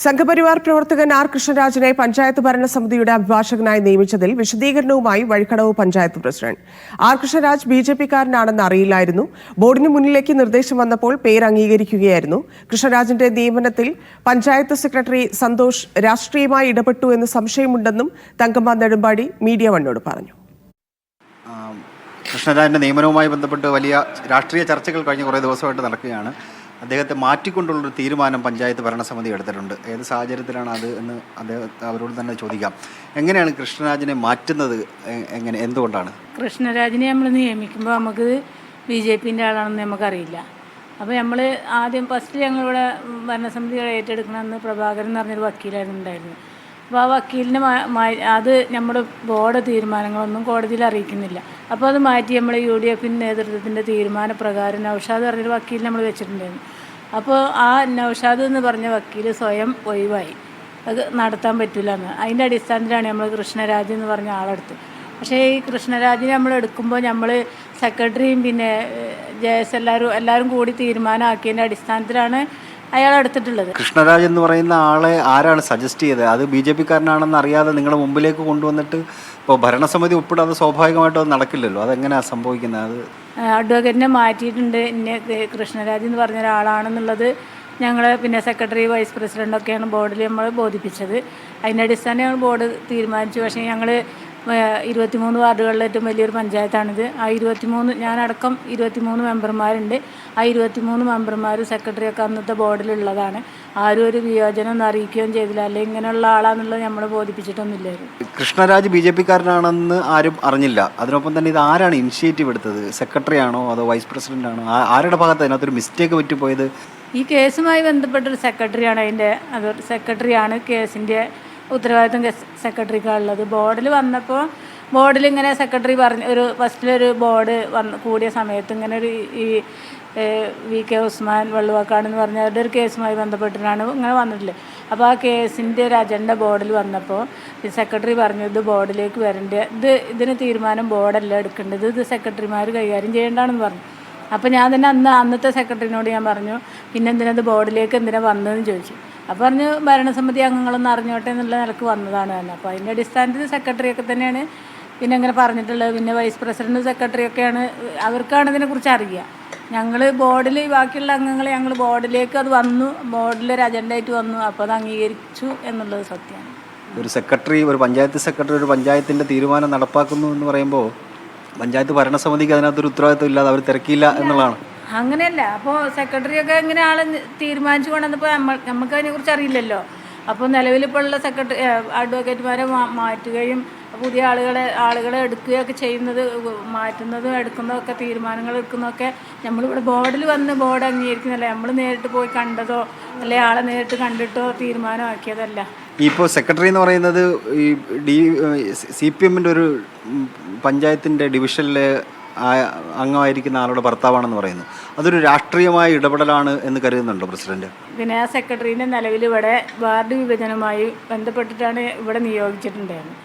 സംഘപരിവാർ പ്രവർത്തകൻ ആർ കൃഷ്ണരാജിനെ പഞ്ചായത്ത് ഭരണസമിതിയുടെ അഭിഭാഷകനായി നിയമിച്ചതിൽ വിശദീകരണവുമായി വഴിക്കടവ് പഞ്ചായത്ത് പ്രസിഡന്റ്. ആർ കൃഷ്ണരാജ് ബിജെപിക്കാരനാണെന്ന് അറിയില്ലായിരുന്നു. ബോർഡിന് മുന്നിലേക്ക് നിർദ്ദേശം വന്നപ്പോൾ പേര് അംഗീകരിക്കുകയായിരുന്നു. കൃഷ്ണരാജിന്റെ നിയമനത്തിൽ പഞ്ചായത്ത് സെക്രട്ടറി സന്തോഷ് രാഷ്ട്രീയമായി ഇടപെട്ടു എന്ന് സംശയമുണ്ടെന്നും തങ്കമ്മ നെടുമ്പാടി മീഡിയ വണ്ണോട് പറഞ്ഞു. കൃഷ്ണരാജിന്റെ നിയമനവുമായി ബന്ധപ്പെട്ട് വലിയ രാഷ്ട്രീയ ചർച്ചകൾ കഴിഞ്ഞ കുറേ ദിവസമായിട്ട് നടക്കുകയാണ്. അദ്ദേഹത്തെ മാറ്റിക്കൊണ്ടുള്ളൊരു തീരുമാനം പഞ്ചായത്ത് ഭരണസമിതി എടുത്തിട്ടുണ്ട്. ഏത് സാഹചര്യത്തിലാണ് അത് എന്ന് അവരോട് തന്നെ ചോദിക്കാം. എങ്ങനെയാണ് കൃഷ്ണരാജിനെ മാറ്റുന്നത്? എന്തുകൊണ്ടാണ് കൃഷ്ണരാജിനെ നമ്മൾ നിയമിക്കുമ്പോൾ നമുക്ക് BJPൻ്റെ ആളാണെന്ന് നമുക്കറിയില്ല. അപ്പോൾ നമ്മൾ ആദ്യം ഫസ്റ്റ് ഞങ്ങളിവിടെ ഭരണസമിതി ഏറ്റെടുക്കണമെന്ന് പ്രഭാകരൻ എന്ന് പറഞ്ഞൊരു വക്കീലായിരുന്നു ഉണ്ടായിരുന്നു. അപ്പോൾ ആ വക്കീലിനെ അത് നമ്മുടെ ബോർഡ് തീരുമാനങ്ങളൊന്നും കോടതിയിൽ അറിയിക്കുന്നില്ല. അപ്പോൾ അത് മാറ്റി നമ്മൾ UDFൻ്റെ നേതൃത്വത്തിൻ്റെ തീരുമാനപ്രകാരം നൗഷാദ് പറഞ്ഞൊരു വക്കീൽ നമ്മൾ വെച്ചിട്ടുണ്ടായിരുന്നു. അപ്പോൾ ആ നൗഷാദ് എന്ന് പറഞ്ഞ വക്കീൽ സ്വയം ഒഴിവായി, അത് നടത്താൻ പറ്റില്ല എന്ന്. അതിൻ്റെ അടിസ്ഥാനത്തിലാണ് നമ്മൾ കൃഷ്ണരാജ് എന്ന് പറഞ്ഞ ആളെടുത്ത്. പക്ഷേ ഈ കൃഷ്ണരാജിനെ നമ്മൾ എടുക്കുമ്പോൾ നമ്മൾ സെക്രട്ടറിയും പിന്നെ JS എല്ലാവരും കൂടി തീരുമാനമാക്കിയതിൻ്റെ അടിസ്ഥാനത്തിലാണ് അയാളെടുത്തിട്ടുള്ളത്. കൃഷ്ണരാജ് എന്ന് പറയുന്ന ആളെ ആരാണ് സജസ്റ്റ് ചെയ്തത്? അത് BJPക്കാരനാണെന്ന് അറിയാതെ നിങ്ങളുടെ മുമ്പിലേക്ക് കൊണ്ടുവന്നിട്ട് ഇപ്പോൾ ഭരണസമിതി ഉൾപ്പെടെ സ്വാഭാവികമായിട്ടും അത് നടക്കില്ലല്ലോ. അതെങ്ങനെയാണ് സംഭവിക്കുന്നത്? അത് അഡ്വക്കേറ്റിനെ മാറ്റിയിട്ടുണ്ട്. ഇന്ന കൃഷ്ണരാജ് എന്ന് പറഞ്ഞ ഒരാളാണെന്നുള്ളത് ഞങ്ങൾ പിന്നെ സെക്രട്ടറി വൈസ് പ്രസിഡൻ്റൊക്കെയാണ് ബോർഡിൽ നമ്മൾ ബോധിപ്പിച്ചത്. അതിൻ്റെ അടിസ്ഥാനം ഞങ്ങൾ ബോർഡ് തീരുമാനിച്ചു. പക്ഷേ ഞങ്ങൾ 23 വാർഡുകളിലെ ഏറ്റവും വലിയൊരു പഞ്ചായത്താണിത്. ആ 23 ഞാനടക്കം 23 മെമ്പർമാരുണ്ട്. ആ 23 മെമ്പർമാർ സെക്രട്ടറിയൊക്കെ അന്നത്തെ ബോർഡിലുള്ളതാണ്. ആരും ഒരു വിയോജനം അറിയിക്കുകയും ചെയ്തില്ല, അല്ലെങ്കിൽ ഇങ്ങനെയുള്ള ആളാണെന്നുള്ളത് നമ്മൾ ബോധിപ്പിച്ചിട്ടൊന്നുമില്ലായിരുന്നു. കൃഷ്ണരാജ് BJPക്കാരനാണെന്ന് ആരും അറിഞ്ഞില്ല. അതിനൊപ്പം തന്നെ ഇത് ആരാണ് ഇനിഷ്യേറ്റീവ് എടുത്തത്? സെക്രട്ടറി ആണോ അതോ വൈസ് പ്രസിഡന്റ് ആണോ? ആരുടെ ഭാഗത്ത് അതിനകത്തൊരു മിസ്റ്റേക്ക് പറ്റിപ്പോയത്? ഈ കേസുമായി ബന്ധപ്പെട്ടൊരു സെക്രട്ടറിയാണ് സെക്രട്ടറിയാണ് കേസിൻ്റെ ഉത്തരവാദിത്വം സെക്രട്ടറിക്കാണുള്ളത്. ബോർഡിൽ വന്നപ്പോൾ ബോർഡിലിങ്ങനെ സെക്രട്ടറി ഒരു ഫസ്റ്റിലൊരു ബോർഡ് കൂടിയ സമയത്ത് ഇങ്ങനെ ഒരു ഈ VK ഉസ്മാൻ വള്ളുവാക്കാട് എന്ന് പറഞ്ഞ അവരുടെ ഒരു കേസുമായി ബന്ധപ്പെട്ടിട്ടാണ് ഇങ്ങനെ വന്നിട്ടുള്ളത്. അപ്പോൾ ആ കേസിൻ്റെ ഒരു അജണ്ട ബോർഡിൽ വന്നപ്പോൾ സെക്രട്ടറി പറഞ്ഞു ഇത് ബോർഡിലേക്ക് വരേണ്ടത്, ഇതിന് തീരുമാനം ബോർഡല്ല എടുക്കേണ്ടത്, ഇത് സെക്രട്ടറിമാർ കൈകാര്യം ചെയ്യേണ്ടതാണെന്ന് പറഞ്ഞു. അപ്പോൾ ഞാൻ തന്നെ അന്നത്തെ സെക്രട്ടറിനോട് ഞാൻ പറഞ്ഞു പിന്നെ എന്തിനത് ബോർഡിലേക്ക് വന്നതെന്ന് ചോദിച്ചു. അപ്പോൾ പറഞ്ഞു ഭരണസമിതി അംഗങ്ങളൊന്നും അറിഞ്ഞോട്ടെ എന്നുള്ള നിലക്ക് വന്നതാണ് തന്നെ. അപ്പോൾ അതിൻ്റെ അടിസ്ഥാനത്തിൽ സെക്രട്ടറിയൊക്കെ തന്നെയാണ് പിന്നെ അങ്ങനെ പറഞ്ഞിട്ടുള്ളത്. പിന്നെ വൈസ് പ്രസിഡന്റ് സെക്രട്ടറിയൊക്കെയാണ്, അവർക്കാണ് ഇതിനെക്കുറിച്ച് അറിയുക. ഞങ്ങൾ ബോർഡിൽ ബാക്കിയുള്ള അംഗങ്ങൾ ഞങ്ങൾ ബോർഡിലേക്ക് അത് വന്നു, ബോർഡിലൊരു അജണ്ടയായിട്ട് വന്നു, അപ്പോൾ അത് അംഗീകരിച്ചു എന്നുള്ളത് സത്യമാണ്. ഒരു സെക്രട്ടറി, ഒരു പഞ്ചായത്ത് സെക്രട്ടറി ഒരു പഞ്ചായത്തിൻ്റെ തീരുമാനം നടപ്പാക്കുന്നു എന്ന് പറയുമ്പോൾ പഞ്ചായത്ത് ഭരണസമിതിക്ക് അതിനകത്തൊരു ഉത്തരവാദിത്വം ഇല്ലാതെ അവർ തിരക്കിയില്ല എന്നുള്ളതാണ്. അങ്ങനെയല്ല. അപ്പോൾ സെക്രട്ടറിയൊക്കെ ഇങ്ങനെ ആൾ തീരുമാനിച്ചു കൊണ്ടുവന്നപ്പോൾ നമുക്ക് അതിനെക്കുറിച്ച് അറിയില്ലല്ലോ. അപ്പോൾ നിലവിലിപ്പോൾ ഉള്ള അഡ്വക്കേറ്റുമാരെ മാറ്റുകയും പുതിയ ആളുകളെ എടുക്കുകയൊക്കെ ചെയ്യുന്നത്, മാറ്റുന്നതും എടുക്കുന്നതൊക്കെ തീരുമാനങ്ങൾ എടുക്കുന്നതൊക്കെ നമ്മളിവിടെ ബോർഡിൽ വന്ന് ബോർഡ് അംഗീകരിക്കുന്നില്ല. നമ്മൾ നേരിട്ട് പോയി കണ്ടതോ അല്ലെ ആളെ നേരിട്ട് കണ്ടിട്ടോ തീരുമാനമാക്കിയതല്ല. ഇപ്പോൾ സെക്രട്ടറി എന്ന് പറയുന്നത് ഈ CPMൻ്റെ ഒരു പഞ്ചായത്തിൻ്റെ ഡിവിഷനിലെ അംഗമായിരിക്കുന്ന ആളുടെ ഭർത്താവാണെന്ന് പറയുന്നു. അതൊരു രാഷ്ട്രീയമായ ഇടപെടലാണ് എന്ന് കരുതുന്നുണ്ടോ പ്രസിഡന്റ്? പിന്നെ ആ സെക്രട്ടറിനെ നിലവിൽ ഇവിടെ വാർഡ് വിഭജനവുമായി ബന്ധപ്പെട്ടിട്ടാണ് ഇവിടെ നിയോഗിച്ചിട്ടുണ്ടായിരുന്നത്.